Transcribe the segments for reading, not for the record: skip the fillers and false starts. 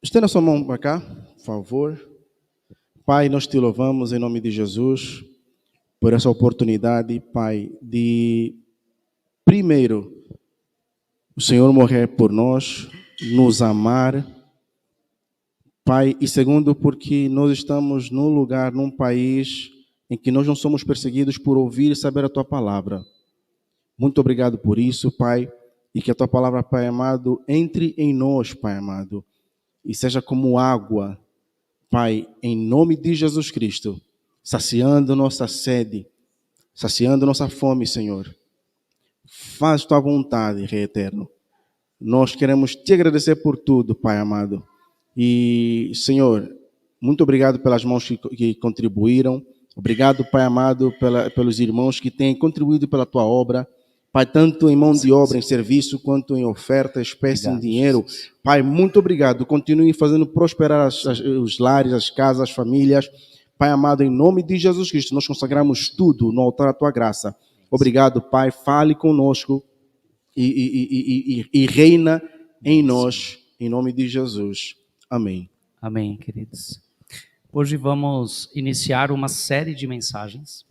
Estenda sua mão para cá, por favor. Pai, nós te louvamos em nome de Jesus por essa oportunidade, Pai, de primeiro o Senhor morrer por nós, nos amar, Pai, e segundo, porque nós estamos num lugar, num país em que nós não somos perseguidos por ouvir e saber a Tua palavra. Muito obrigado por isso, Pai, e que a Tua palavra, Pai amado, entre em nós, Pai amado, e seja como água, Pai, em nome de Jesus Cristo, saciando nossa sede, saciando nossa fome, Senhor. Faz Tua vontade, Rei Eterno. Nós queremos Te agradecer por tudo, Pai amado. E, Senhor, muito obrigado pelas mãos que contribuíram. Obrigado, Pai amado, pelos irmãos que têm contribuído pela Tua obra. Pai, tanto em mão de obra, em serviço, quanto em oferta, espécie, em dinheiro. Jesus. Pai, muito obrigado. Continue fazendo prosperar os lares, as casas, as famílias. Pai amado, em nome de Jesus Cristo, nós consagramos tudo no altar da Tua graça. Obrigado, Pai. Fale conosco e reina em nós, em nome de Jesus. Amém. Amém, queridos. Hoje vamos iniciar uma série de mensagens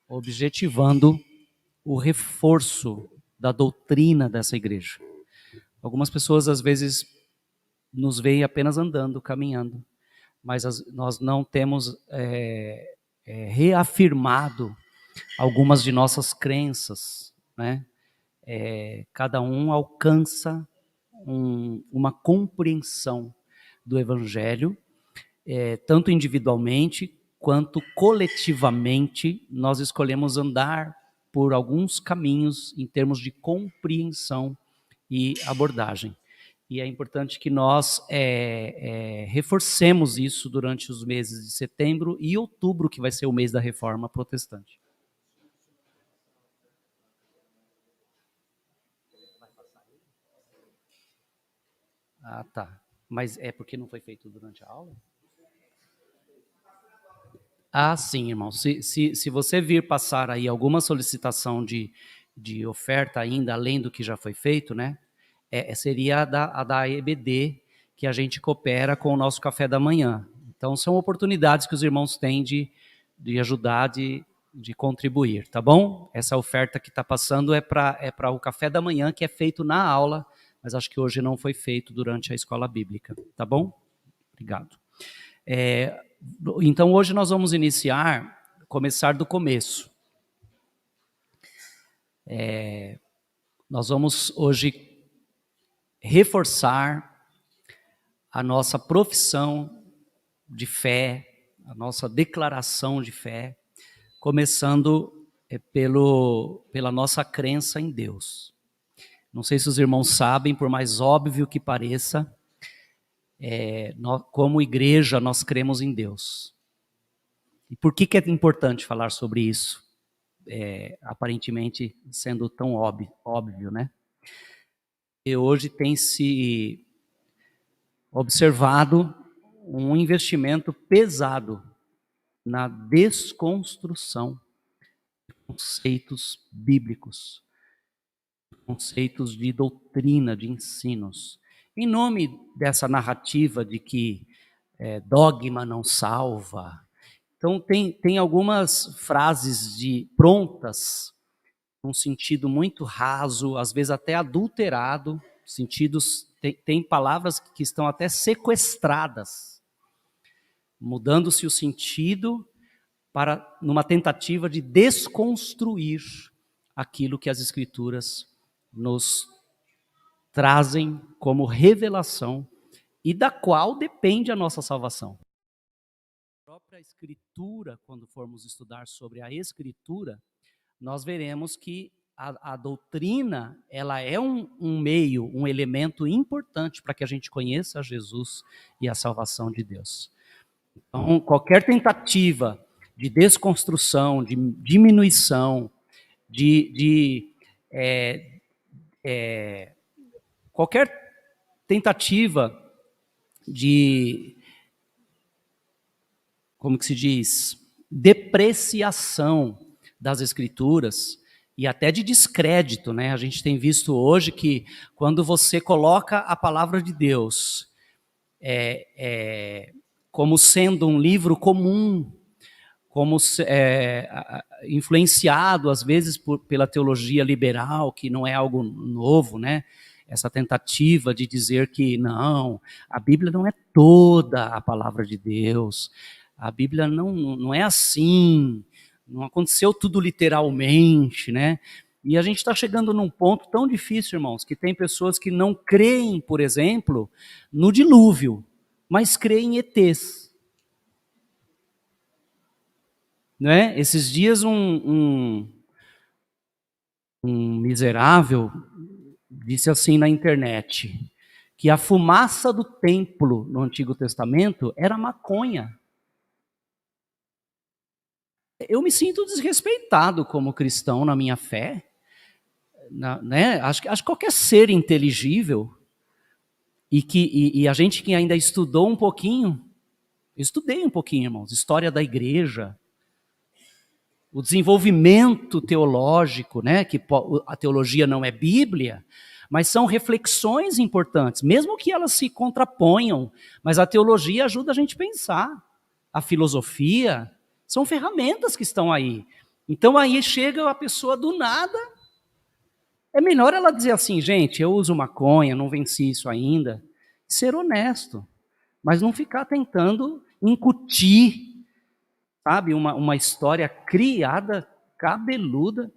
objetivando o reforço da doutrina dessa igreja. Algumas pessoas às vezes nos veem apenas andando, caminhando, mas nós não temos reafirmado algumas de nossas crenças, né? Cada um alcança uma compreensão do Evangelho, tanto individualmente quanto coletivamente. Nós escolhemos andar por alguns caminhos em termos de compreensão e abordagem. E é importante que nós reforcemos isso durante os meses de setembro e outubro, que vai ser o mês da Reforma Protestante. Ah, tá. Mas é porque não foi feito durante a aula? Ah, sim, irmão. Se você vir passar aí alguma solicitação de oferta ainda, além do que já foi feito, né? Seria a da EBD, que a gente coopera com o nosso café da manhã. Então, são oportunidades que os irmãos têm de ajudar, de contribuir, tá bom? Essa oferta que está passando é para o café da manhã, que é feito na aula, mas acho que hoje não foi feito durante a escola bíblica, tá bom? Obrigado. Então, hoje nós vamos começar do começo. Nós vamos hoje reforçar a nossa profissão de fé, a nossa declaração de fé, começando pela nossa crença em Deus. Não sei se os irmãos sabem, por mais óbvio que pareça, como igreja nós cremos em Deus. E por que é importante falar sobre isso? Aparentemente sendo tão óbvio, né? E hoje tem se observado um investimento pesado na desconstrução de conceitos bíblicos, conceitos de doutrina, de ensinos. Em nome dessa narrativa de que dogma não salva, então tem algumas frases prontas, num sentido muito raso, às vezes até adulterado, tem palavras que estão até sequestradas, mudando-se o sentido numa tentativa de desconstruir aquilo que as Escrituras nos trazem como revelação e da qual depende a nossa salvação. A própria Escritura, quando formos estudar sobre a Escritura, nós veremos que a doutrina, ela é um meio, um elemento importante para que a gente conheça Jesus e a salvação de Deus. Então, qualquer tentativa de desconstrução, de diminuição, qualquer tentativa de, como que se diz, depreciação das Escrituras e até de descrédito, né? A gente tem visto hoje que quando você coloca a palavra de Deus como sendo um livro comum, como influenciado às vezes pela teologia liberal, que não é algo novo, né? Essa tentativa de dizer que não, a Bíblia não é toda a palavra de Deus, a Bíblia não é assim, não aconteceu tudo literalmente, né? E a gente está chegando num ponto tão difícil, irmãos, que tem pessoas que não creem, por exemplo, no dilúvio, mas creem em ETs. Né? Esses dias um miserável disse assim na internet, que a fumaça do templo no Antigo Testamento era maconha. Eu me sinto desrespeitado como cristão na minha fé, né? Acho que qualquer ser inteligível, e a gente que ainda estudou um pouquinho, eu estudei um pouquinho, irmãos, história da igreja, o desenvolvimento teológico, né, que a teologia não é Bíblia, mas são reflexões importantes, mesmo que elas se contraponham, mas a teologia ajuda a gente a pensar. A filosofia são ferramentas que estão aí. Então aí chega a pessoa do nada, é melhor ela dizer assim, gente, eu uso maconha, não venci isso ainda, ser honesto, mas não ficar tentando incutir, sabe, uma história criada, cabeluda,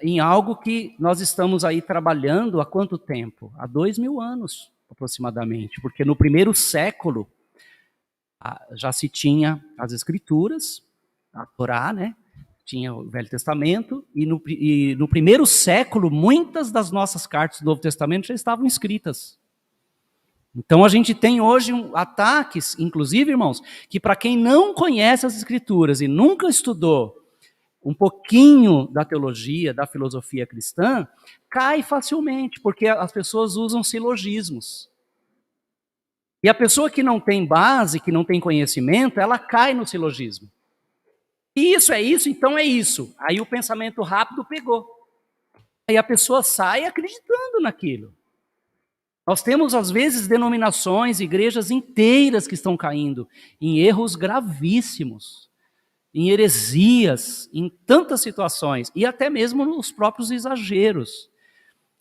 em algo que nós estamos aí trabalhando há quanto tempo? Há 2000 anos, aproximadamente. Porque no primeiro século já se tinha as Escrituras, a Torá, né? Tinha o Velho Testamento, e no primeiro século, muitas das nossas cartas do Novo Testamento já estavam escritas. Então a gente tem hoje ataques, inclusive, irmãos, que para quem não conhece as Escrituras e nunca estudou um pouquinho da teologia, da filosofia cristã, cai facilmente, porque as pessoas usam silogismos. E a pessoa que não tem base, que não tem conhecimento, ela cai no silogismo. Isso é isso, então é isso. Aí o pensamento rápido pegou. Aí a pessoa sai acreditando naquilo. Nós temos, às vezes, denominações, igrejas inteiras que estão caindo em erros gravíssimos, em heresias, em tantas situações, e até mesmo nos próprios exageros.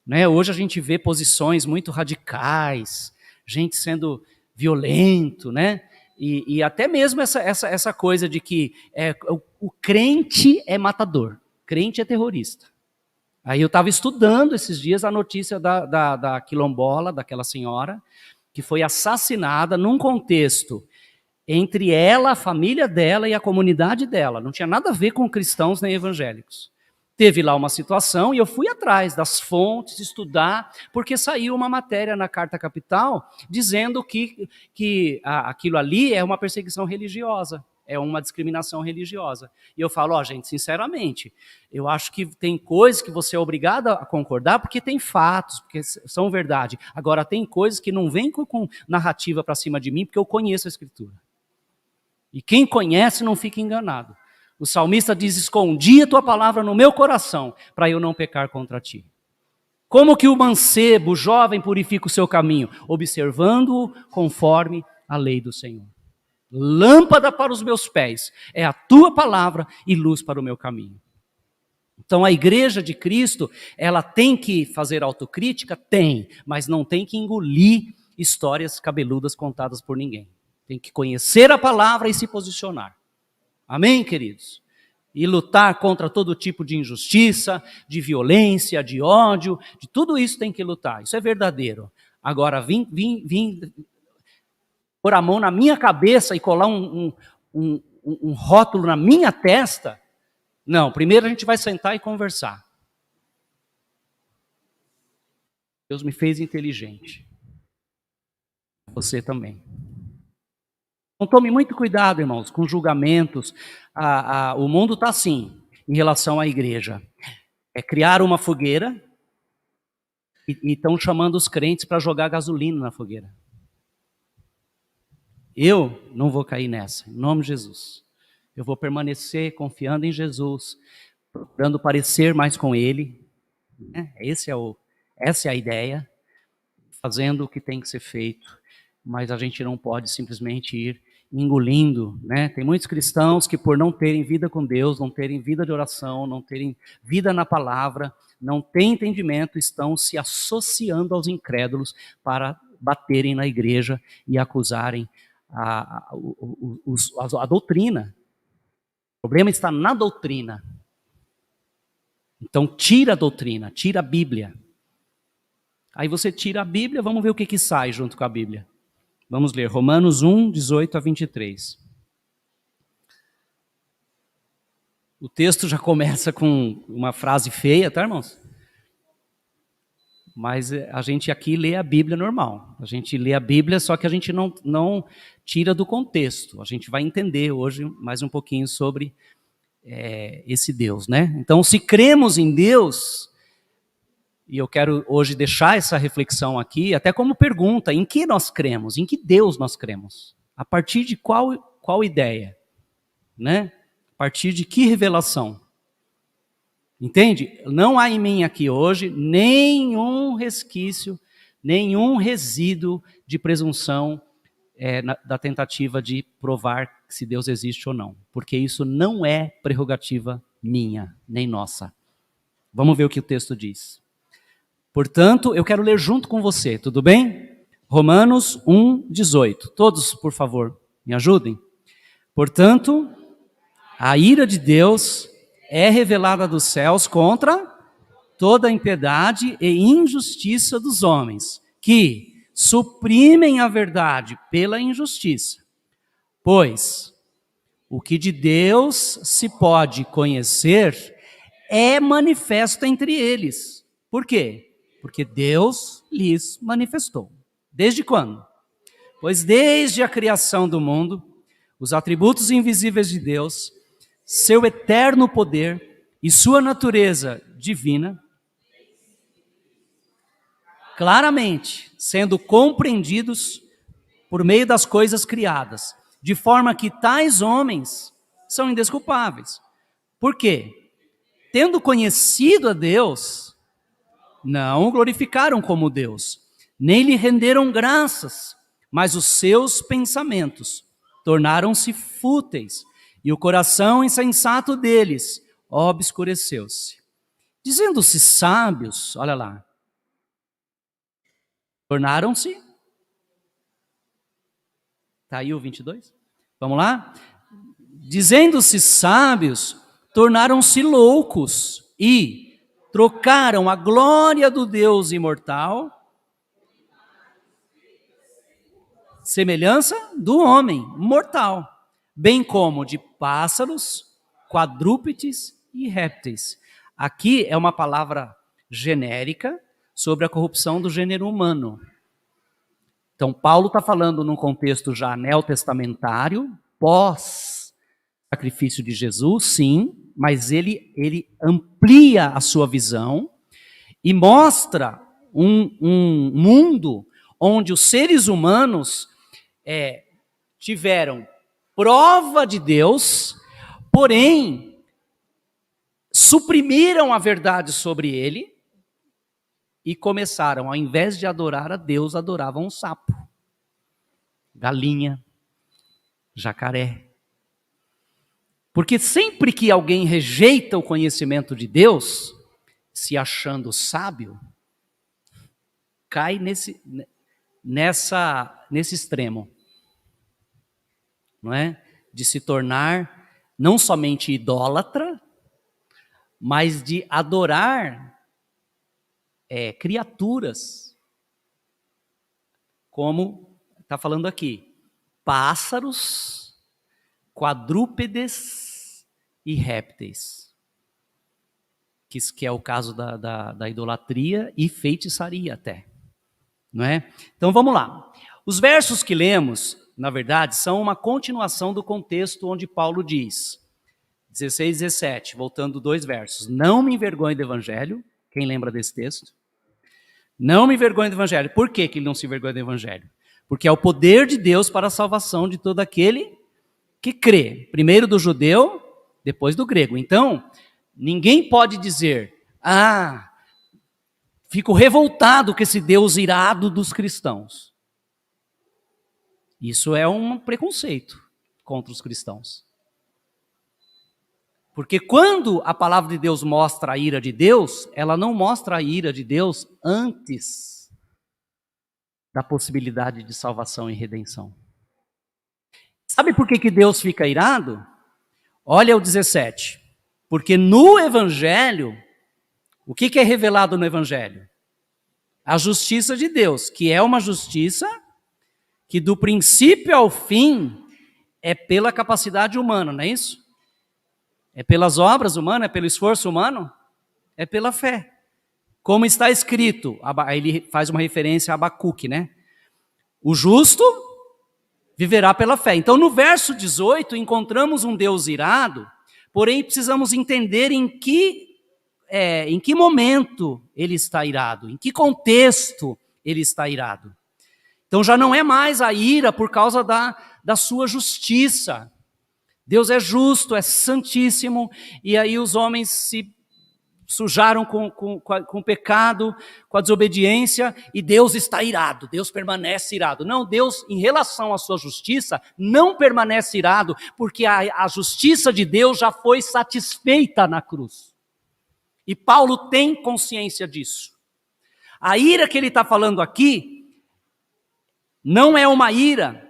Né? Hoje a gente vê posições muito radicais, gente sendo violento, né? E até mesmo essa coisa de que o crente é matador, crente é terrorista. Aí eu estava estudando esses dias a notícia da quilombola, daquela senhora, que foi assassinada num contexto entre ela, a família dela e a comunidade dela. Não tinha nada a ver com cristãos nem evangélicos. Teve lá uma situação e eu fui atrás das fontes, estudar, porque saiu uma matéria na Carta Capital dizendo que aquilo ali é uma perseguição religiosa, é uma discriminação religiosa. E eu falo, gente, sinceramente, eu acho que tem coisas que você é obrigado a concordar porque tem fatos, porque são verdade. Agora, tem coisas que não vêm com narrativa para cima de mim porque eu conheço a Escritura. E quem conhece não fica enganado. O salmista diz, escondi a tua palavra no meu coração, para eu não pecar contra ti. Como que o mancebo, o jovem, purifica o seu caminho? Observando-o conforme a lei do Senhor. Lâmpada para os meus pés, é a tua palavra e luz para o meu caminho. Então a igreja de Cristo, ela tem que fazer autocrítica? Tem, mas não tem que engolir histórias cabeludas contadas por ninguém. Tem que conhecer a palavra e se posicionar. Amém, queridos? E lutar contra todo tipo de injustiça, de violência, de ódio, de tudo isso tem que lutar. Isso é verdadeiro. Agora, vim pôr a mão na minha cabeça e colar um rótulo na minha testa? Não, primeiro a gente vai sentar e conversar. Deus me fez inteligente. Você também. Então tome muito cuidado, irmãos, com julgamentos. O mundo está assim, em relação à igreja. É criar uma fogueira e estão chamando os crentes para jogar gasolina na fogueira. Eu não vou cair nessa, em nome de Jesus. Eu vou permanecer confiando em Jesus, procurando parecer mais com Ele. Né? Essa é a ideia, fazendo o que tem que ser feito, mas a gente não pode simplesmente ir engolindo, né? Tem muitos cristãos que, por não terem vida com Deus, não terem vida de oração, não terem vida na palavra, não têm entendimento, estão se associando aos incrédulos para baterem na igreja e acusarem a doutrina. O problema está na doutrina. Então, tira a doutrina, tira a Bíblia. Aí você tira a Bíblia, vamos ver o que sai junto com a Bíblia. Vamos ler Romanos 1, 18 a 23. O texto já começa com uma frase feia, tá, irmãos? Mas a gente aqui lê a Bíblia normal. A gente lê a Bíblia, só que a gente não tira do contexto. A gente vai entender hoje mais um pouquinho sobre esse Deus, né? Então, se cremos em Deus, e eu quero hoje deixar essa reflexão aqui, até como pergunta, em que nós cremos? Em que Deus nós cremos? A partir de qual ideia? Né? A partir de que revelação? Entende? Não há em mim aqui hoje nenhum resquício, nenhum resíduo de presunção da tentativa de provar se Deus existe ou não. Porque isso não é prerrogativa minha, nem nossa. Vamos ver o que o texto diz. Portanto, eu quero ler junto com você, tudo bem? Romanos 1, 18. Todos, por favor, me ajudem. Portanto, a ira de Deus é revelada dos céus contra toda a impiedade e injustiça dos homens, que suprimem a verdade pela injustiça. Pois o que de Deus se pode conhecer é manifesto entre eles. Por quê? Porque Deus lhes manifestou. Desde quando? Pois desde a criação do mundo, os atributos invisíveis de Deus, seu eterno poder e sua natureza divina, claramente sendo compreendidos por meio das coisas criadas, de forma que tais homens são indesculpáveis. Por quê? Tendo conhecido a Deus, não o glorificaram como Deus, nem lhe renderam graças, mas os seus pensamentos tornaram-se fúteis, e o coração insensato deles obscureceu-se. Dizendo-se sábios, olha lá, tornaram-se... Está aí o 22? Vamos lá? Dizendo-se sábios, tornaram-se loucos e trocaram a glória do Deus imortal, semelhança do homem mortal, bem como de pássaros, quadrúpedes e répteis. Aqui é uma palavra genérica sobre a corrupção do gênero humano. Então, Paulo está falando num contexto já neotestamentário, pós-sacrifício de Jesus, sim, mas ele amplia a sua visão e mostra um mundo onde os seres humanos tiveram prova de Deus, porém suprimiram a verdade sobre ele e começaram, ao invés de adorar a Deus, adoravam um sapo, galinha, jacaré. Porque sempre que alguém rejeita o conhecimento de Deus, se achando sábio, cai nesse extremo, não é? De se tornar não somente idólatra, mas de adorar criaturas, como está falando aqui, pássaros, quadrúpedes e répteis, que é o caso da idolatria e feitiçaria até, não é? Então vamos lá. Os versos que lemos, na verdade, são uma continuação do contexto onde Paulo diz, 16, 17, voltando 2 versos, não me envergonhe do evangelho. Quem lembra desse texto? Não me envergonhe do evangelho. Por que ele não se envergonha do evangelho? Porque é o poder de Deus para a salvação de todo aquele que crê, primeiro do judeu, depois do grego. Então, Ninguém pode dizer, fico revoltado com esse Deus irado dos cristãos. Isso é um preconceito contra os cristãos. Porque quando a palavra de Deus mostra a ira de Deus, ela não mostra a ira de Deus antes da possibilidade de salvação e redenção. Sabe por que Deus fica irado? Olha o 17. Porque no Evangelho, o que é revelado no Evangelho? A justiça de Deus, que é uma justiça que do princípio ao fim é pela capacidade humana, não é isso? É pelas obras humanas, é pelo esforço humano? É pela fé. Como está escrito, ele faz uma referência a Abacuque, né? O justo viverá pela fé. Então, no verso 18, encontramos um Deus irado, porém precisamos entender em que momento ele está irado, em que contexto ele está irado. Então, já não é mais a ira por causa da sua justiça. Deus é justo, é santíssimo, e aí os homens se sujaram com o pecado, com a desobediência, e Deus está irado, Deus permanece irado. Não, Deus, em relação à sua justiça, não permanece irado, porque a justiça de Deus já foi satisfeita na cruz. E Paulo tem consciência disso. A ira que ele está falando aqui, não é uma ira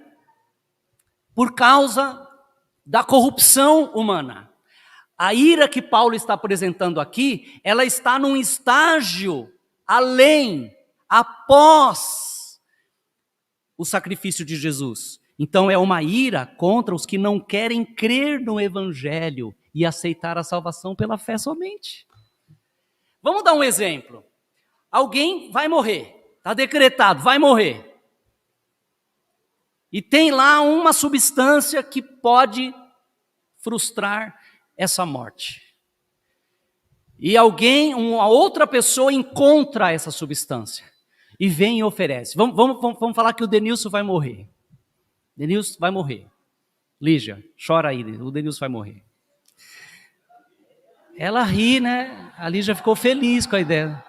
por causa da corrupção humana. A ira que Paulo está apresentando aqui, ela está num estágio além, após o sacrifício de Jesus. Então é uma ira contra os que não querem crer no Evangelho e aceitar a salvação pela fé somente. Vamos dar um exemplo. Alguém vai morrer, está decretado, vai morrer. E tem lá uma substância que pode frustrar essa morte. E uma outra pessoa encontra essa substância e vem e oferece. Vamos falar que o Denilson vai morrer. Denilson vai morrer. Lígia, chora aí, o Denilson vai morrer. Ela ri, né? A Lígia ficou feliz com a ideia.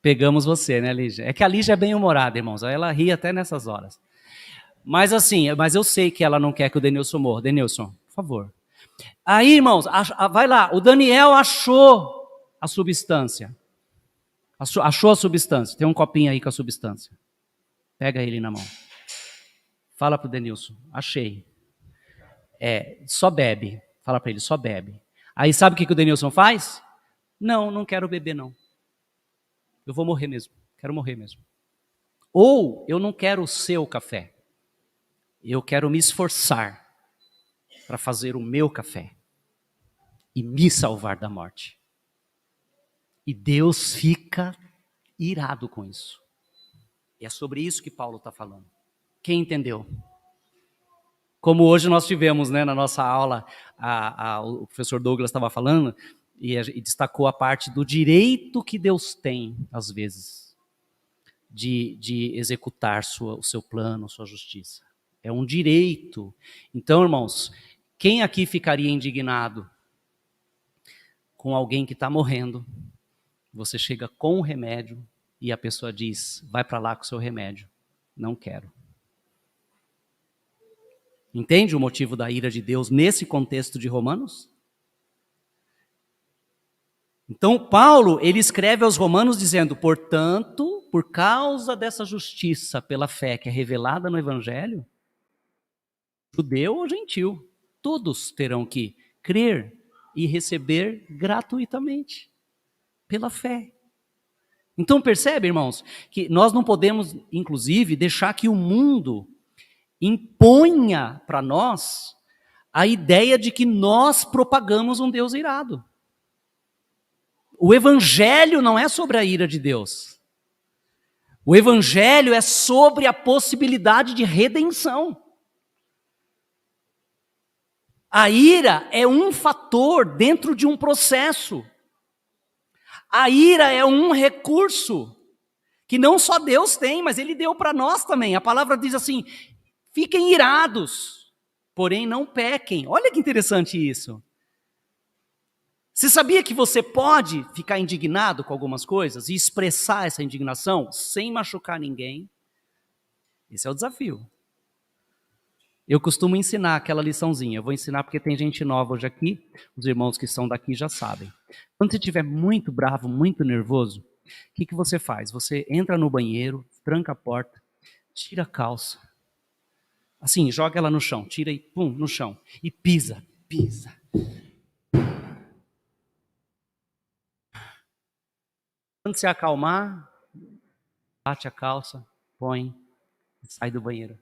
Pegamos você, né, Lígia? É que a Lígia é bem humorada, irmãos. Ela ri até nessas horas. Mas eu sei que ela não quer que o Denilson morra. Denilson, por favor. Aí, irmãos, vai lá. O Daniel achou a substância. Achou a substância. Tem um copinho aí com a substância. Pega ele na mão. Fala pro Denilson. Achei. Só bebe. Fala para ele, só bebe. Aí sabe o que o Denilson faz? Não quero beber, não. Eu vou morrer mesmo. Quero morrer mesmo. Ou eu não quero o seu café. Eu quero me esforçar para fazer o meu café e me salvar da morte. E Deus fica irado com isso. E é sobre isso que Paulo está falando. Quem entendeu? Como hoje nós tivemos, né, na nossa aula, o professor Douglas estava falando e destacou a parte do direito que Deus tem, às vezes, de executar o seu plano, sua justiça. É um direito. Então, irmãos, quem aqui ficaria indignado com alguém que está morrendo? Você chega com o remédio e a pessoa diz, vai para lá com o seu remédio. Não quero. Entende o motivo da ira de Deus nesse contexto de Romanos? Então, Paulo, ele escreve aos Romanos dizendo, portanto, por causa dessa justiça pela fé que é revelada no Evangelho, judeu ou gentil, todos terão que crer e receber gratuitamente, pela fé. Então percebe, irmãos, que nós não podemos, inclusive, deixar que o mundo imponha para nós a ideia de que nós propagamos um Deus irado. O Evangelho não é sobre a ira de Deus. O Evangelho é sobre a possibilidade de redenção. A ira é um fator dentro de um processo. A ira é um recurso que não só Deus tem, mas Ele deu para nós também. A palavra diz assim, fiquem irados, porém não pequem. Olha que interessante isso. Você sabia que você pode ficar indignado com algumas coisas e expressar essa indignação sem machucar ninguém? Esse é o desafio. Eu costumo ensinar aquela liçãozinha. Eu vou ensinar porque tem gente nova hoje aqui. Os irmãos que são daqui já sabem. Quando você estiver muito bravo, muito nervoso, o que você faz? Você entra no banheiro, tranca a porta, tira a calça. Assim, joga ela no chão. Tira e pum, no chão. E pisa. Quando você acalmar, bate a calça, põe e sai do banheiro.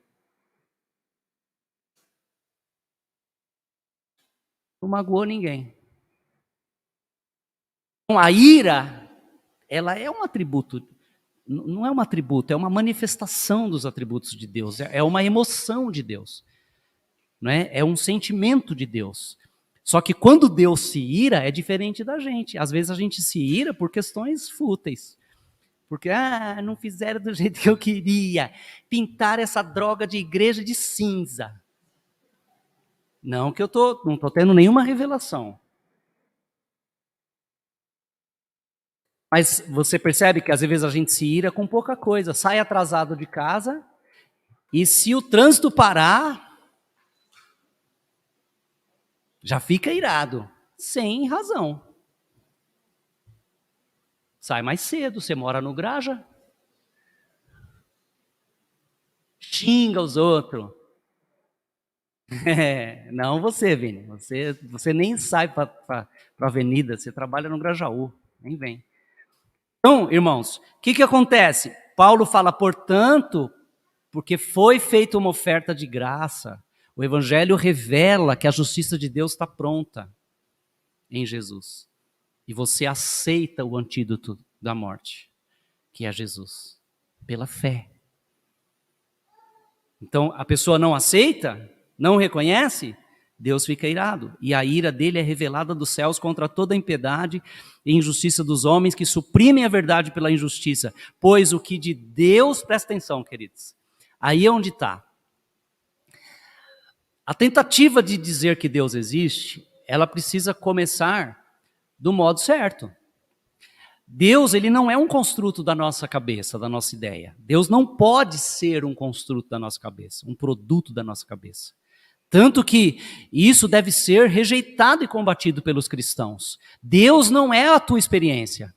Não magoou ninguém. Então, a ira, ela é um atributo, não é um atributo, é uma manifestação dos atributos de Deus, é uma emoção de Deus, não é? É um sentimento de Deus. Só que quando Deus se ira, é diferente da gente. Às vezes a gente se ira por questões fúteis. Porque, não fizeram do jeito que eu queria. Pintaram essa droga de igreja de cinza. Não que não estou tendo nenhuma revelação. Mas você percebe que às vezes a gente se ira com pouca coisa. Sai atrasado de casa e se o trânsito parar, já fica irado. Sem razão. Sai mais cedo, você mora no Graja. Xinga os outros. Não você, Vini. Você nem sai para a avenida, você trabalha no Grajaú. Nem vem. Então, irmãos, o que acontece? Paulo fala, portanto, porque foi feita uma oferta de graça, o Evangelho revela que a justiça de Deus está pronta em Jesus. E você aceita o antídoto da morte, que é Jesus, pela fé. Então, a pessoa não aceita, não reconhece, Deus fica irado. E a ira dele é revelada dos céus contra toda a impiedade e injustiça dos homens que suprimem a verdade pela injustiça. Pois o que de Deus, presta atenção, queridos, aí é onde está. A tentativa de dizer que Deus existe, ela precisa começar do modo certo. Deus, ele não é um construto da nossa cabeça, da nossa ideia. Deus não pode ser um construto da nossa cabeça, um produto da nossa cabeça. Tanto que isso deve ser rejeitado e combatido pelos cristãos. Deus não é a tua experiência.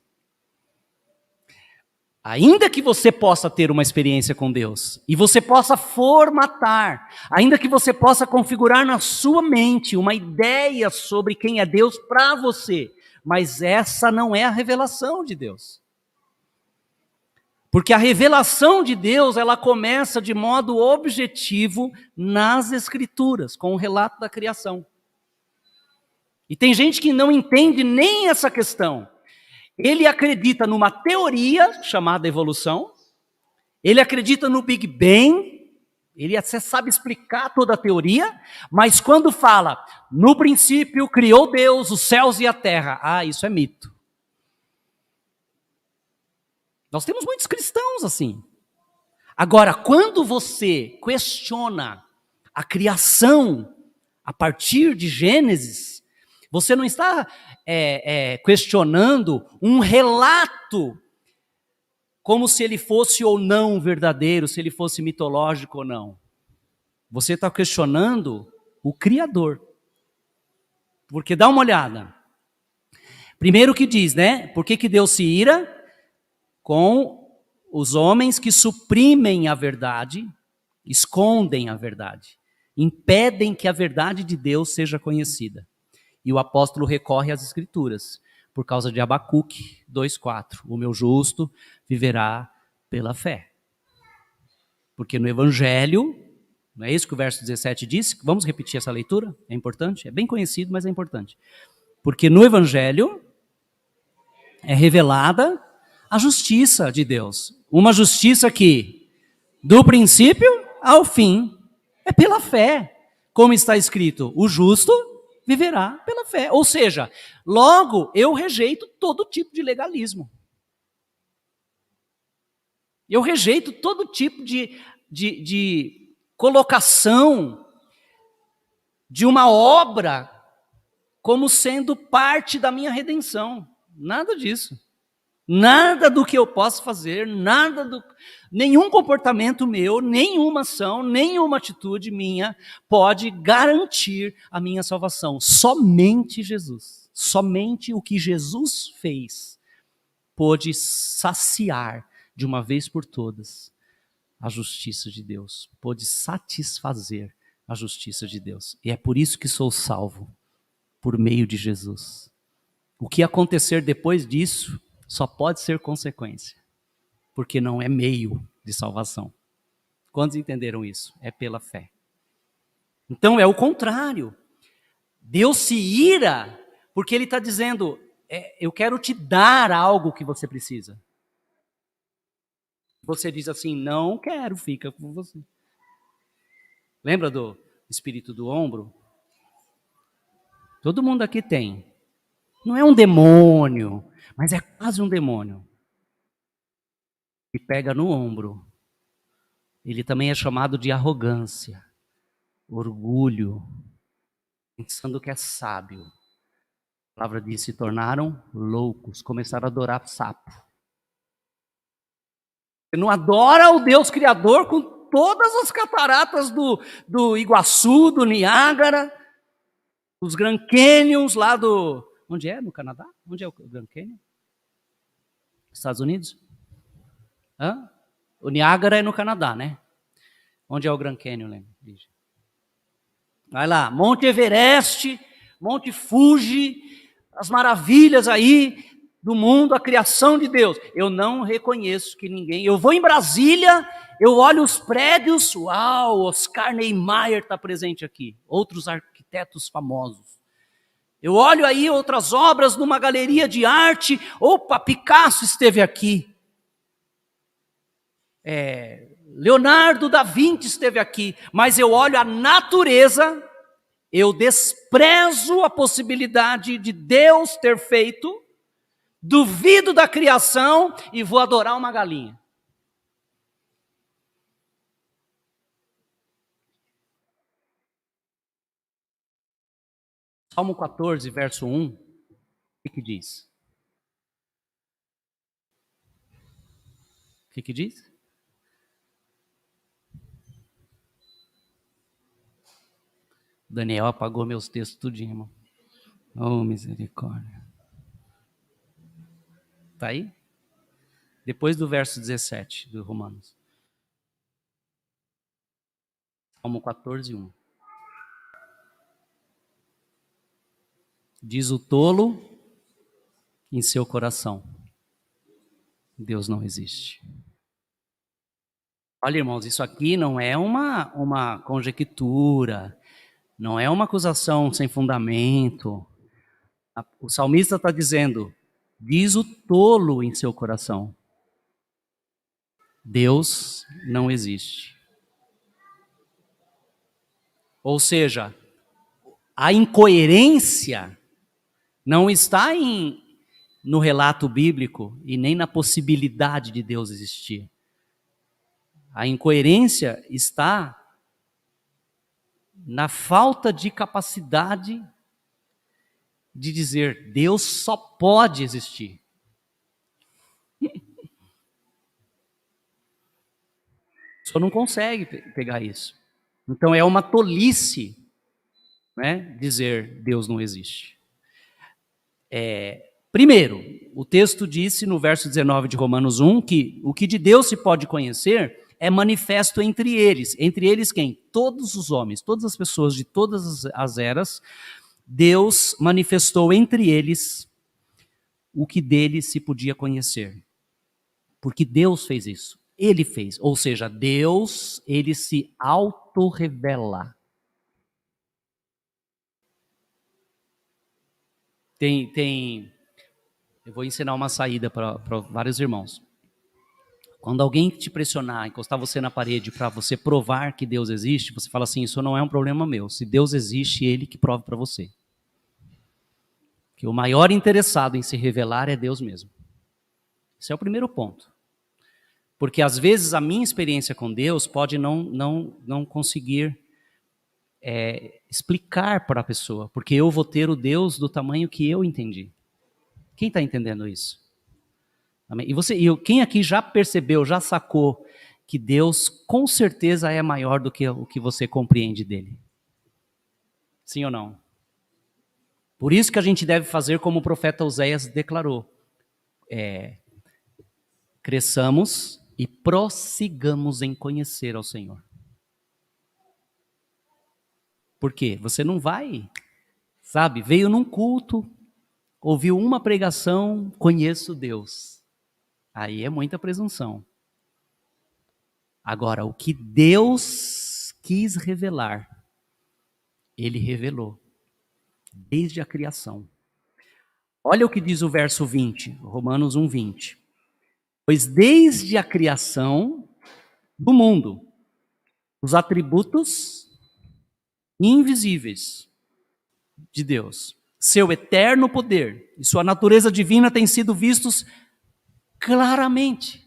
Ainda que você possa ter uma experiência com Deus, e você possa formatar, ainda que você possa configurar na sua mente uma ideia sobre quem é Deus para você, mas essa não é a revelação de Deus. Porque a revelação de Deus, ela começa de modo objetivo nas Escrituras, com o relato da criação. E tem gente que não entende nem essa questão. Ele acredita numa teoria chamada evolução, ele acredita no Big Bang, ele até sabe explicar toda a teoria, mas quando fala, no princípio criou Deus os céus e a terra, isso é mito. Nós temos muitos cristãos assim. Agora, quando você questiona a criação a partir de Gênesis, você não está questionando um relato como se ele fosse ou não verdadeiro, se ele fosse mitológico ou não. Você está questionando o Criador. Porque dá uma olhada. Primeiro que diz, né? Por que Deus se ira? Com os homens que suprimem a verdade, escondem a verdade, impedem que a verdade de Deus seja conhecida. E o apóstolo recorre às Escrituras, por causa de Abacuque 2,4. O meu justo viverá pela fé. Porque no Evangelho, não é isso que o verso 17 diz? Vamos repetir essa leitura? É importante? É bem conhecido, mas é importante. Porque no Evangelho é revelada a justiça de Deus. Uma justiça que, do princípio ao fim, é pela fé. Como está escrito, o justo viverá pela fé. Ou seja, logo eu rejeito todo tipo de legalismo. Eu rejeito todo tipo de colocação de uma obra como sendo parte da minha redenção. Nada disso. Nada do que eu posso fazer, nenhum comportamento meu, nenhuma ação, nenhuma atitude minha pode garantir a minha salvação. Somente Jesus. Somente o que Jesus fez pôde saciar de uma vez por todas a justiça de Deus. Pôde satisfazer a justiça de Deus. E é por isso que sou salvo, por meio de Jesus. O que acontecer depois disso só pode ser consequência, porque não é meio de salvação. Quantos entenderam isso? É pela fé. Então é o contrário. Deus se ira porque Ele está dizendo, eu quero te dar algo que você precisa. Você diz assim, não quero, fica com você. Lembra do espírito do ombro? Todo mundo aqui tem. Não é um demônio, mas é quase um demônio. E pega no ombro. Ele também é chamado de arrogância, orgulho, pensando que é sábio. A palavra diz, se tornaram loucos, começaram a adorar sapo. Você não adora o Deus Criador com todas as cataratas do Iguaçu, do Niágara, os Grand Canyons lá do... Onde é? No Canadá? Onde é o Grand Canyon? Estados Unidos? Hã? O Niágara é no Canadá, né? Onde é o Grand Canyon, lembra? Vai lá, Monte Everest, Monte Fuji, as maravilhas aí do mundo, a criação de Deus. Eu não reconheço que ninguém... Eu vou em Brasília, eu olho os prédios, uau, Oscar Niemeyer está presente aqui, outros arquitetos famosos. Eu olho aí outras obras numa galeria de arte, opa, Picasso esteve aqui. Leonardo da Vinci esteve aqui, mas eu olho a natureza, eu desprezo a possibilidade de Deus ter feito, duvido da criação e vou adorar uma galinha. Salmo 14, verso 1, o que diz? O que diz? Daniel apagou meus textos tudinho, irmão. Oh, misericórdia. Está aí? Depois do verso 17 do Romanos. Salmo 14, 1. Diz o tolo em seu coração, Deus não existe. Olha, irmãos, isso aqui não é uma conjectura, não é uma acusação sem fundamento. O salmista está dizendo, diz o tolo em seu coração, Deus não existe. Ou seja, a incoerência não está no relato bíblico e nem na possibilidade de Deus existir. A incoerência está na falta de capacidade de dizer Deus só pode existir. Só não consegue pegar isso. Então é uma tolice, né, dizer Deus não existe. Primeiro, o texto disse no verso 19 de Romanos 1 que o que de Deus se pode conhecer é manifesto entre eles. Entre eles quem? Todos os homens, todas as pessoas de todas as eras, Deus manifestou entre eles o que dele se podia conhecer. Porque Deus fez isso. Ele fez. Ou seja, Deus, ele se autorrevela. Eu vou ensinar uma saída para vários irmãos. Quando alguém te pressionar, encostar você na parede para você provar que Deus existe, você fala assim, isso não é um problema meu. Se Deus existe, ele que prova para você. Que o maior interessado em se revelar é Deus mesmo. Esse é o primeiro ponto. Porque às vezes a minha experiência com Deus pode não conseguir explicar para a pessoa, porque eu vou ter o Deus do tamanho que eu entendi. Quem está entendendo isso? Amém? Quem aqui já percebeu, já sacou que Deus com certeza é maior do que o que você compreende dele? Sim ou não? Por isso que a gente deve fazer como o profeta Oséias declarou. Cresçamos e prossigamos em conhecer ao Senhor. Por quê? Você não vai, sabe, veio num culto, ouviu uma pregação, conheço Deus. Aí é muita presunção. Agora, o que Deus quis revelar, Ele revelou, desde a criação. Olha o que diz o verso 20, Romanos 1:20. Pois desde a criação do mundo, os atributos invisíveis de Deus, seu eterno poder e sua natureza divina têm sido vistos claramente.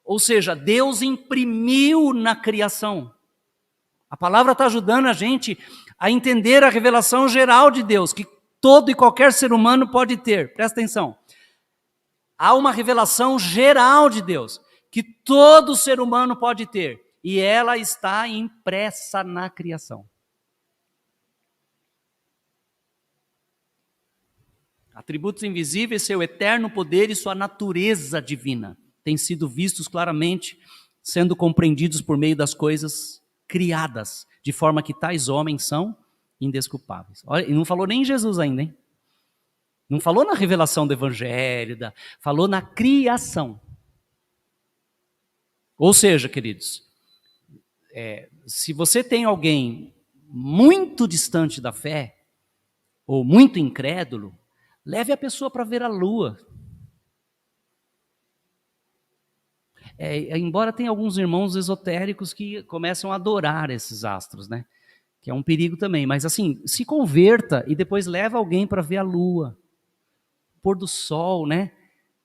Ou seja, Deus imprimiu na criação. A palavra está ajudando a gente a entender a revelação geral de Deus, que todo e qualquer ser humano pode ter. Presta atenção. Há uma revelação geral de Deus, que todo ser humano pode ter. E ela está impressa na criação. Atributos invisíveis, seu eterno poder e sua natureza divina têm sido vistos claramente, sendo compreendidos por meio das coisas criadas, de forma que tais homens são indesculpáveis. Olha, e não falou nem em Jesus ainda, hein? Não falou na revelação do Evangelho, falou na criação. Ou seja, queridos, se você tem alguém muito distante da fé, ou muito incrédulo, leve a pessoa para ver a lua. Embora tenha alguns irmãos esotéricos que começam a adorar esses astros, né? Que é um perigo também. Mas assim, se converta e depois leva alguém para ver a lua. Pôr do sol, né?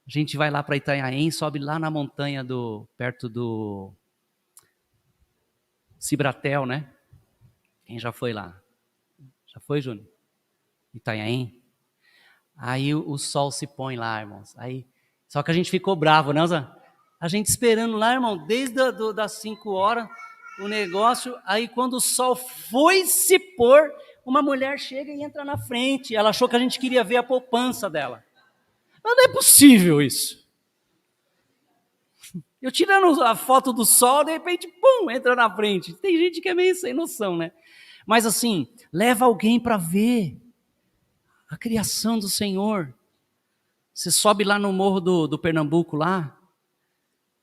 A gente vai lá para Itanhaém, sobe lá na montanha perto do Cibratel, né? Quem já foi lá? Já foi, Júnior? Itanhaém? Aí o sol se põe lá, irmãos. Só que a gente ficou bravo, né, Zé? A gente esperando lá, irmão, desde das 5 horas, o negócio. Aí quando o sol foi se pôr, uma mulher chega e entra na frente. Ela achou que a gente queria ver a poupança dela. Mas não é possível isso. Eu tirando a foto do sol, de repente, pum, entra na frente. Tem gente que é meio sem noção, né? Mas assim, leva alguém para ver a criação do Senhor. Você sobe lá no morro do Pernambuco lá.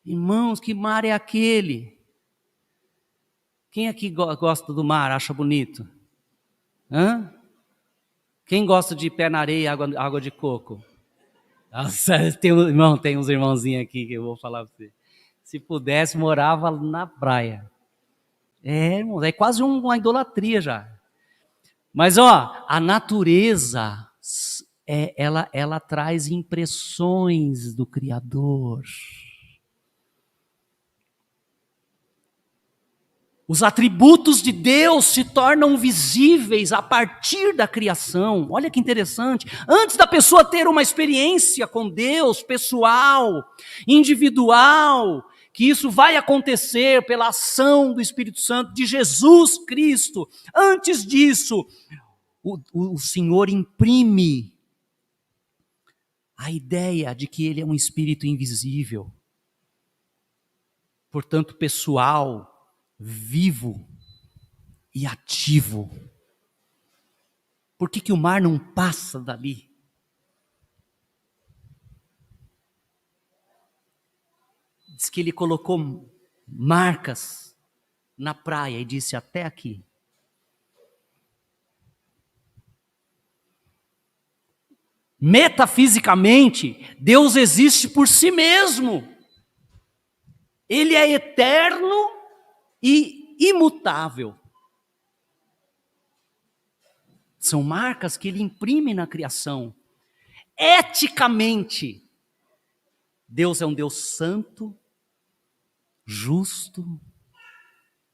Irmãos, que mar é aquele? Quem aqui gosta do mar, acha bonito? Hã? Quem gosta de pé na areia e água de coco? Nossa, tem uns irmãozinhos aqui que eu vou falar para você. Se pudesse, morava na praia. Irmãos, é quase uma idolatria já. Mas, ó, a natureza, ela traz impressões do Criador. Os atributos de Deus se tornam visíveis a partir da criação. Olha que interessante. Antes da pessoa ter uma experiência com Deus, pessoal, individual, que isso vai acontecer pela ação do Espírito Santo, de Jesus Cristo. Antes disso, o Senhor imprime a ideia de que Ele é um Espírito invisível. Portanto, pessoal, vivo e ativo. Por que o mar não passa dali? Diz que ele colocou marcas na praia e disse até aqui. Metafisicamente, Deus existe por si mesmo. Ele é eterno e imutável. São marcas que ele imprime na criação. Eticamente, Deus é um Deus santo, justo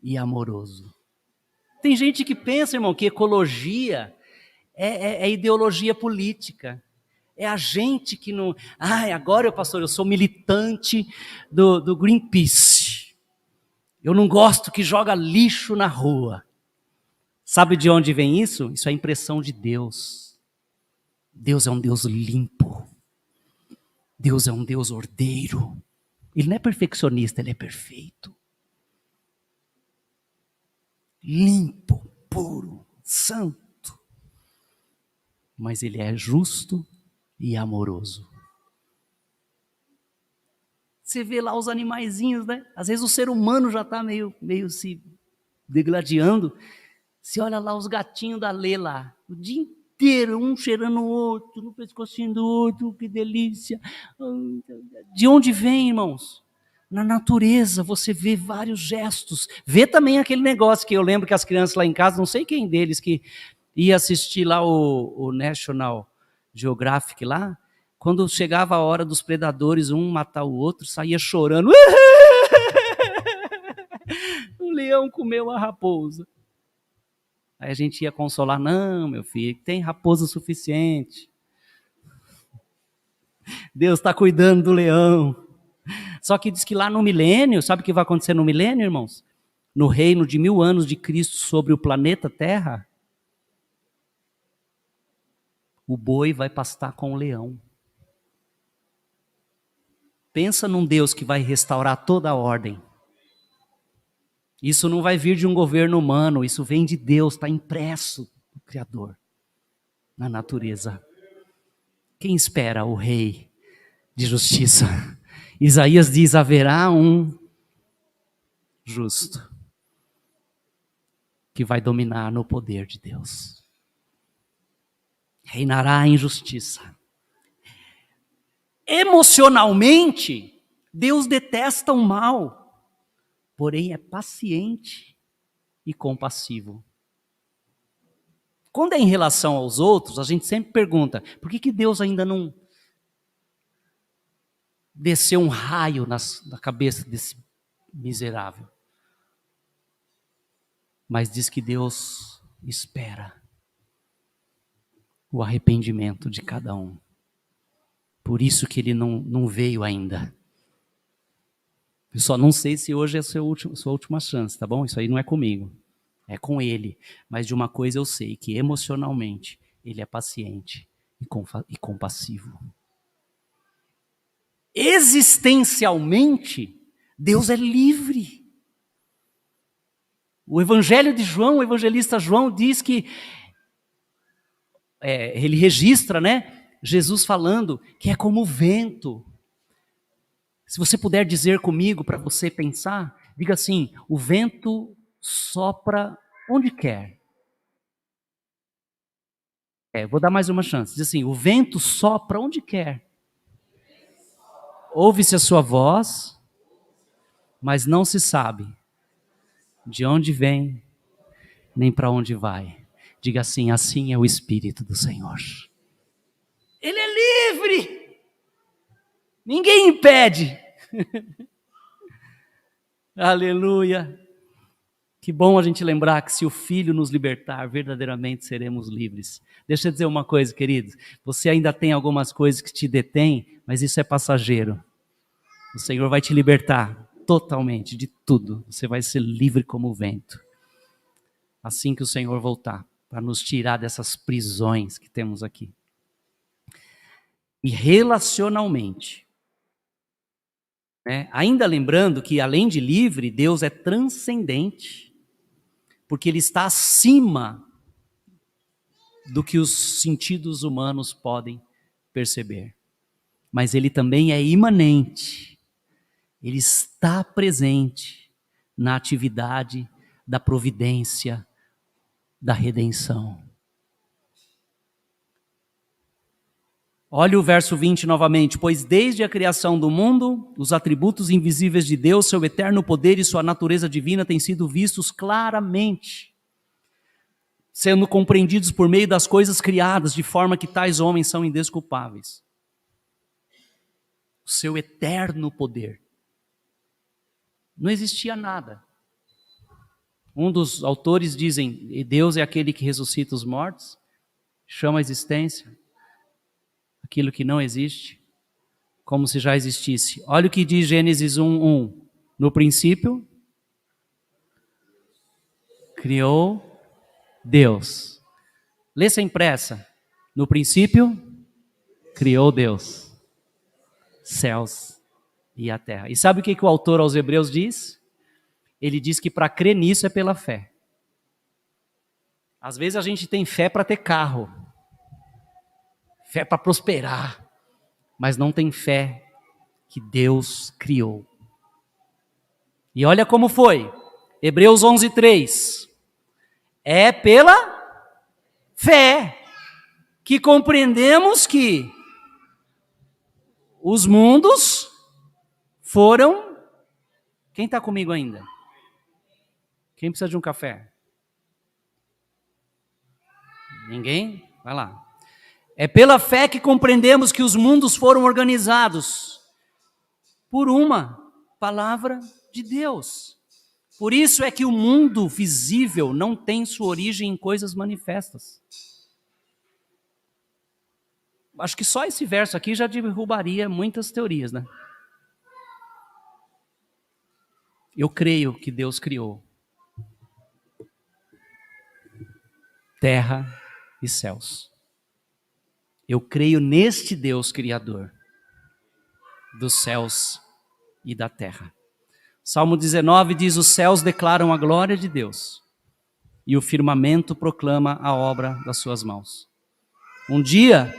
e amoroso. Tem gente que pensa, irmão, que ecologia é ideologia política. É a gente que não... agora, pastor, eu sou militante do Greenpeace. Eu não gosto que joga lixo na rua. Sabe de onde vem isso? Isso é impressão de Deus. Deus é um Deus limpo. Deus é um Deus ordeiro. Ele não é perfeccionista, ele é perfeito. Limpo, puro, santo. Mas ele é justo e amoroso. Você vê lá os animaizinhos, né? Às vezes o ser humano já está meio se degladiando. Você olha lá os gatinhos da Lê lá, o dia inteiro, um cheirando o outro, no pescocinho do outro, que delícia. De onde vem, irmãos? Na natureza você vê vários gestos. Vê também aquele negócio que eu lembro que as crianças lá em casa, não sei quem deles, que ia assistir lá o National Geographic lá, quando chegava a hora dos predadores, um matar o outro, saía chorando. O leão comeu a raposa. Aí a gente ia consolar, não, meu filho, tem raposa suficiente. Deus está cuidando do leão. Só que diz que lá no milênio, sabe o que vai acontecer no milênio, irmãos? No reino de 1000 anos de Cristo sobre o planeta Terra, o boi vai pastar com o leão. Pensa num Deus que vai restaurar toda a ordem. Isso não vai vir de um governo humano, isso vem de Deus, está impresso no Criador, na natureza. Quem espera o Rei de justiça? Isaías diz, haverá um justo que vai dominar no poder de Deus. Reinará em justiça. Emocionalmente, Deus detesta o mal, porém é paciente e compassivo. Quando é em relação aos outros, a gente sempre pergunta, por que Deus ainda não desceu um raio na cabeça desse miserável? Mas diz que Deus espera o arrependimento de cada um. Por isso que ele não veio ainda. Eu só não sei se hoje é a sua última chance, tá bom? Isso aí não é comigo, é com ele. Mas de uma coisa eu sei, que emocionalmente ele é paciente e compassivo. Existencialmente, Deus é livre. O Evangelho de João, o evangelista João diz que, ele registra, né, Jesus falando que é como o vento. Se você puder dizer comigo para você pensar, diga assim, o vento sopra onde quer. Vou dar mais uma chance. Diz assim, o vento sopra onde quer. Ouve-se a sua voz, mas não se sabe de onde vem, nem para onde vai. Diga assim, assim é o Espírito do Senhor. Ele é livre. Ninguém impede. Aleluia. Que bom a gente lembrar que se o Filho nos libertar, verdadeiramente seremos livres. Deixa eu dizer uma coisa, queridos. Você ainda tem algumas coisas que te detêm, mas isso é passageiro. O Senhor vai te libertar totalmente de tudo. Você vai ser livre como o vento. Assim que o Senhor voltar, para nos tirar dessas prisões que temos aqui. E relacionalmente, né? Ainda lembrando que além de livre, Deus é transcendente, porque Ele está acima do que os sentidos humanos podem perceber. Mas Ele também é imanente, Ele está presente na atividade da providência, da redenção. Olha o verso 20 novamente. Pois desde a criação do mundo, os atributos invisíveis de Deus, seu eterno poder e sua natureza divina têm sido vistos claramente, sendo compreendidos por meio das coisas criadas, de forma que tais homens são indesculpáveis. O seu eterno poder. Não existia nada Um dos autores dizem, Deus é aquele que ressuscita os mortos, chama a existência aquilo que não existe, como se já existisse. Olha o que diz Gênesis 1:1. No princípio, criou Deus. Lê sem pressa. No princípio, criou Deus céus e a terra. E sabe o que o autor aos Hebreus diz? Ele diz que para crer nisso é pela fé. Às vezes a gente tem fé para ter carro, fé para prosperar, mas não tem fé que Deus criou. E olha como foi. Hebreus 11:3. É pela fé que compreendemos que os mundos foram... Quem está comigo ainda? Quem precisa de um café? Ninguém? Vai lá. É pela fé que compreendemos que os mundos foram organizados por uma palavra de Deus. Por isso é que o mundo visível não tem sua origem em coisas manifestas. Acho que só esse verso aqui já derrubaria muitas teorias, né? Eu creio que Deus criou terra e céus. Eu creio neste Deus Criador dos céus e da terra. Salmo 19 diz: os céus declaram a glória de Deus e o firmamento proclama a obra das suas mãos. Um dia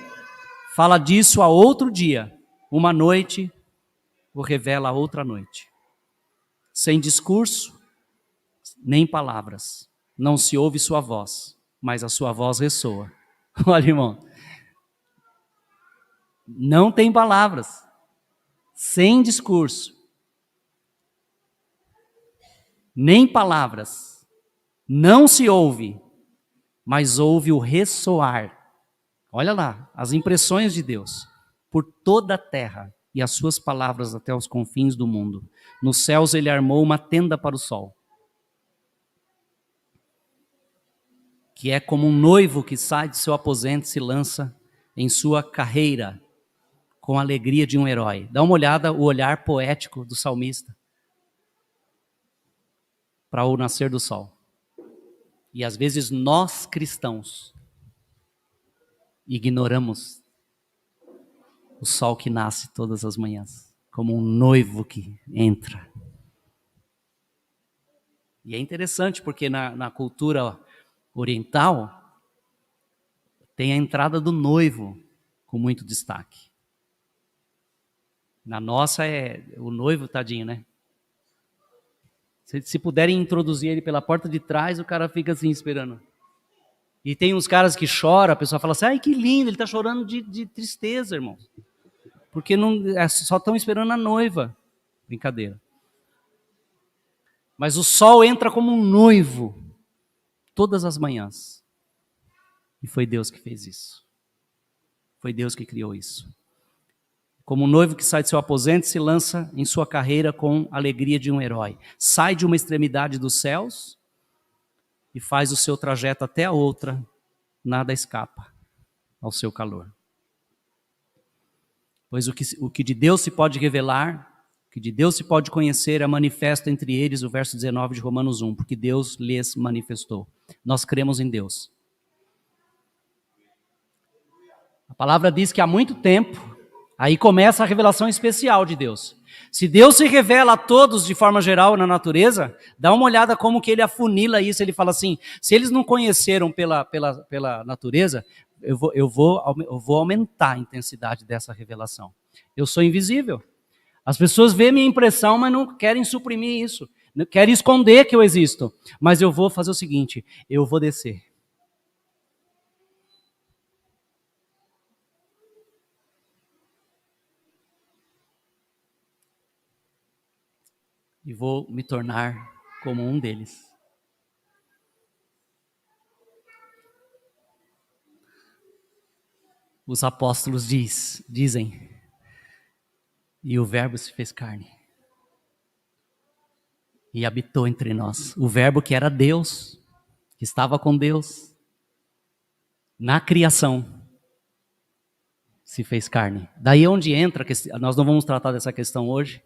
fala disso a outro dia, uma noite o revela a outra noite. Sem discurso, nem palavras, não se ouve sua voz, mas a sua voz ressoa. Olha, irmão, não tem palavras, sem discurso, nem palavras, não se ouve, mas ouve o ressoar. Olha lá, as impressões de Deus por toda a terra e as suas palavras até os confins do mundo. Nos céus ele armou uma tenda para o sol, que é como um noivo que sai de seu aposento e se lança em sua carreira com a alegria de um herói. Dá uma olhada, o olhar poético do salmista para o nascer do sol. E às vezes nós cristãos ignoramos o sol que nasce todas as manhãs, como um noivo que entra. E é interessante porque na cultura oriental tem a entrada do noivo com muito destaque. Na nossa é o noivo, tadinho, né? Se puderem introduzir ele pela porta de trás, o cara fica assim esperando. E tem uns caras que choram, a pessoa fala assim, ai que lindo, ele está chorando de tristeza, irmão. Porque não, só estão esperando a noiva. Brincadeira. Mas o sol entra como um noivo todas as manhãs. E foi Deus que fez isso. Foi Deus que criou isso. Como um noivo que sai de seu aposento e se lança em sua carreira com a alegria de um herói. Sai de uma extremidade dos céus e faz o seu trajeto até a outra, nada escapa ao seu calor. Pois o que de Deus se pode revelar, o que de Deus se pode conhecer, é manifesto entre eles, o verso 19 de Romanos 1, porque Deus lhes manifestou. Nós cremos em Deus. A palavra diz que há muito tempo, aí começa a revelação especial de Deus. Se Deus se revela a todos de forma geral na natureza, dá uma olhada como que ele afunila isso. Ele fala assim, se eles não conheceram pela natureza, eu vou aumentar a intensidade dessa revelação. Eu sou invisível. As pessoas veem minha impressão, mas não querem suprimir isso. Não querem esconder que eu existo. Mas eu vou fazer o seguinte, eu vou descer. E vou me tornar como um deles. Os apóstolos dizem, e o verbo se fez carne. e habitou entre nós. O Verbo que era Deus, que estava com Deus, na criação, se fez carne. Daí é onde entra, nós não vamos tratar dessa questão hoje,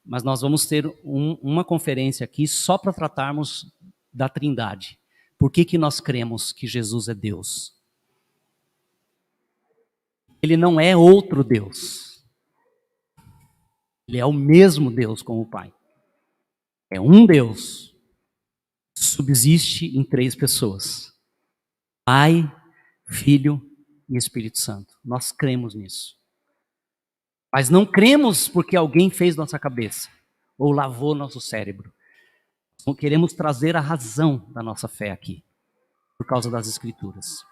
mas nós vamos ter uma conferência aqui só para tratarmos da Trindade. Por que nós cremos que Jesus é Deus? Ele não é outro Deus. Ele é o mesmo Deus com o Pai. É um Deus. Subsiste em 3 pessoas. Pai, Filho e Espírito Santo. Nós cremos nisso. Mas não cremos porque alguém fez nossa cabeça ou lavou nosso cérebro. Não queremos trazer a razão da nossa fé aqui, por causa das Escrituras.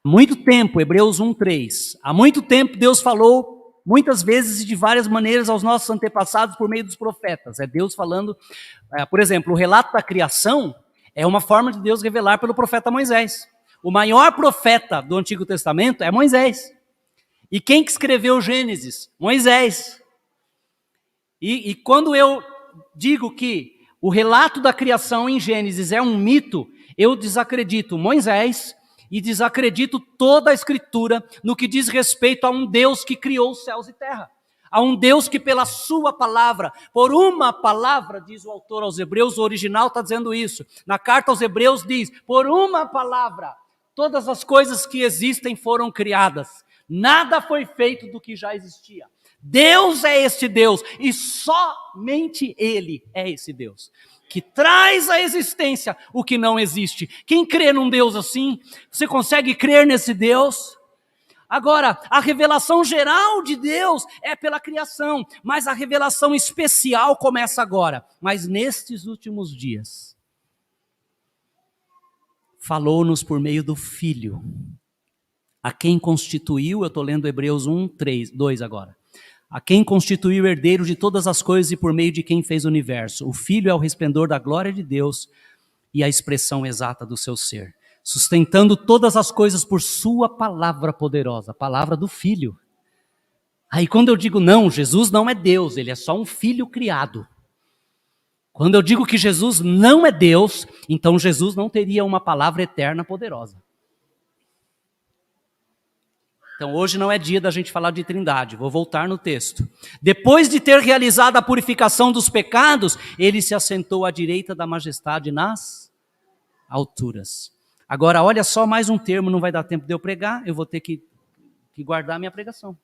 Há muito tempo, Hebreus 1:3, há muito tempo Deus falou muitas vezes e de várias maneiras aos nossos antepassados por meio dos profetas. É Deus falando, por exemplo, o relato da criação é uma forma de Deus revelar pelo profeta Moisés. O maior profeta do Antigo Testamento é Moisés. E quem que escreveu Gênesis? Moisés. E quando eu digo que o relato da criação em Gênesis é um mito, eu desacredito Moisés e desacredito toda a Escritura no que diz respeito a um Deus que criou os céus e terra. A um Deus que pela sua palavra, por uma palavra, diz o autor aos Hebreus, o original está dizendo isso. Na carta aos Hebreus diz, por uma palavra, todas as coisas que existem foram criadas. Nada foi feito do que já existia. Deus é este Deus e somente Ele é esse Deus, que traz à existência o que não existe. Quem crê num Deus assim, você consegue crer nesse Deus? Agora, a revelação geral de Deus é pela criação, mas a revelação especial começa agora. Mas nestes últimos dias, falou-nos por meio do Filho, a quem constituiu, eu estou lendo Hebreus 1:2 agora. A quem constituiu o herdeiro de todas as coisas e por meio de quem fez o universo. O Filho é o resplendor da glória de Deus e a expressão exata do seu ser, sustentando todas as coisas por sua palavra poderosa, a palavra do Filho. Aí quando eu digo não, Jesus não é Deus, ele é só um filho criado. Quando eu digo que Jesus não é Deus, então Jesus não teria uma palavra eterna poderosa. Então hoje não é dia da gente falar de Trindade, vou voltar no texto. Depois de ter realizado a purificação dos pecados, ele se assentou à direita da majestade nas alturas. Agora olha só mais um termo, não vai dar tempo de eu pregar, eu vou ter que guardar a minha pregação.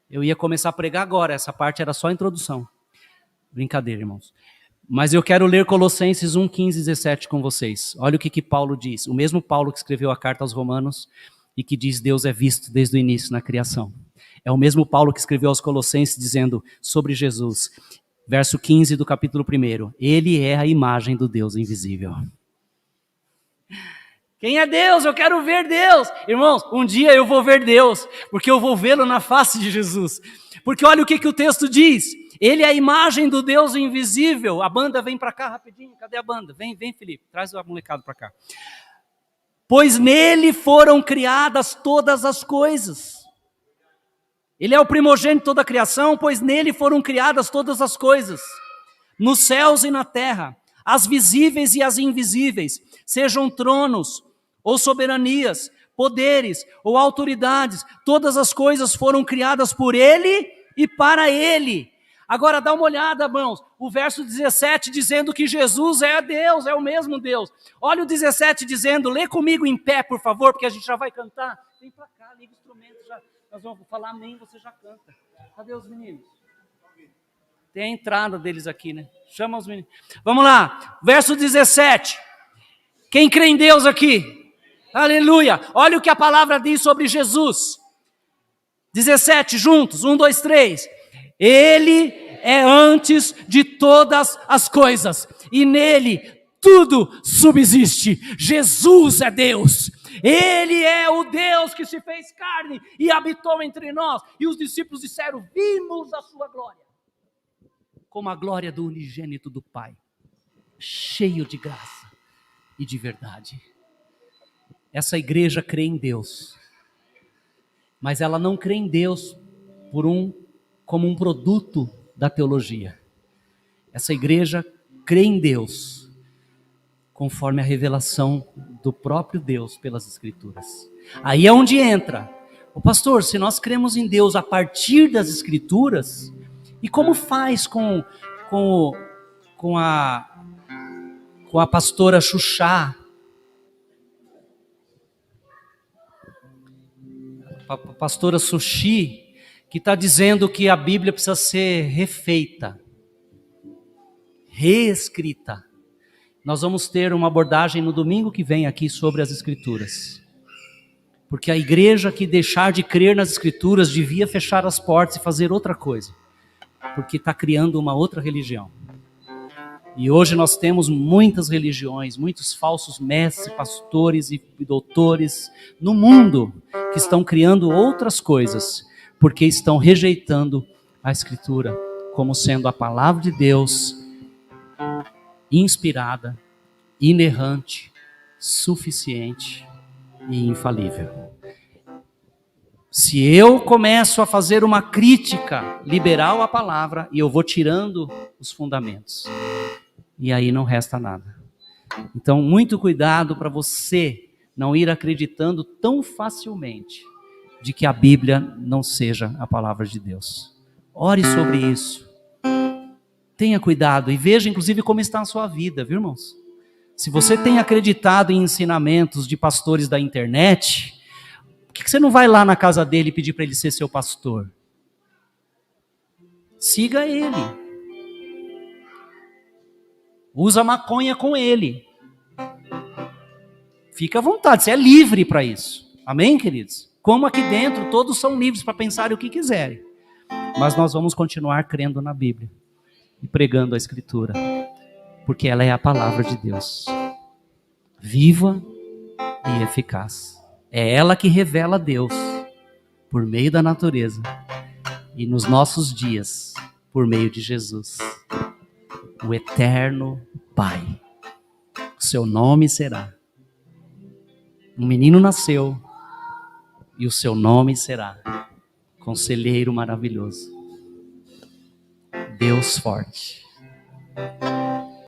Eu ia começar a pregar agora, essa parte era só a introdução. Brincadeira, irmãos. Mas eu quero ler Colossenses 1:15-17 com vocês. Olha o que Paulo diz, o mesmo Paulo que escreveu a carta aos Romanos, e que diz Deus é visto desde o início na criação. É o mesmo Paulo que escreveu aos Colossenses dizendo sobre Jesus, verso 15 do capítulo 1, ele é a imagem do Deus invisível. Quem é Deus? Eu quero ver Deus. Irmãos, um dia eu vou ver Deus, porque eu vou vê-lo na face de Jesus. Porque olha o que o texto diz, ele é a imagem do Deus invisível. A banda vem para cá rapidinho, cadê a banda? Vem Felipe, traz o molecado para cá. Pois nele foram criadas todas as coisas. Ele é o primogênito de toda a criação, pois nele foram criadas todas as coisas, nos céus e na terra, as visíveis e as invisíveis, sejam tronos ou soberanias, poderes ou autoridades, todas as coisas foram criadas por ele e para ele. Agora dá uma olhada, irmãos, o verso 17 dizendo que Jesus é Deus, é o mesmo Deus. Olha o 17 dizendo, lê comigo em pé, por favor, porque a gente já vai cantar. Vem para cá, liga o instrumento, nós vamos falar amém, você já canta. Cadê os meninos? Tem a entrada deles aqui, né? Chama os meninos. Vamos lá, verso 17. Quem crê em Deus aqui? Aleluia. Olha o que a palavra diz sobre Jesus. 17, juntos, 1, 2, 3. Ele é antes de todas as coisas, e nele tudo subsiste. Jesus é Deus. Ele é o Deus que se fez carne e habitou entre nós. E os discípulos disseram, vimos a sua glória, como a glória do unigênito do Pai, cheio de graça e de verdade. Essa igreja crê em Deus, mas ela não crê em Deus como um produto da teologia. Essa igreja crê em Deus conforme a revelação do próprio Deus pelas Escrituras. Aí é onde entra. O pastor, se nós cremos em Deus a partir das Escrituras, e como faz com a pastora Xuxá, a pastora Sushi, que está dizendo que a Bíblia precisa ser refeita, reescrita. Nós vamos ter uma abordagem no domingo que vem aqui sobre as Escrituras. Porque a igreja que deixar de crer nas Escrituras devia fechar as portas e fazer outra coisa. Porque está criando uma outra religião. E hoje nós temos muitas religiões, muitos falsos mestres, pastores e doutores no mundo que estão criando outras coisas, porque estão rejeitando a Escritura como sendo a palavra de Deus, inspirada, inerrante, suficiente e infalível. Se eu começo a fazer uma crítica liberal à palavra, e eu vou tirando os fundamentos, e aí não resta nada. Então, muito cuidado para você não ir acreditando tão facilmente de que a Bíblia não seja a palavra de Deus. Ore sobre isso. Tenha cuidado e veja, inclusive, como está a sua vida, viu, irmãos? Se você tem acreditado em ensinamentos de pastores da internet, por que você não vai lá na casa dele e pedir para ele ser seu pastor? Siga ele. Usa maconha com ele. Fica à vontade, você é livre para isso. Amém, queridos? Como aqui dentro, todos são livres para pensar o que quiserem. Mas nós vamos continuar crendo na Bíblia e pregando a Escritura, porque ela é a palavra de Deus, viva e eficaz. É ela que revela Deus por meio da natureza e nos nossos dias por meio de Jesus, o eterno Pai. O seu nome será. Um menino nasceu e o seu nome será Conselheiro Maravilhoso, Deus Forte,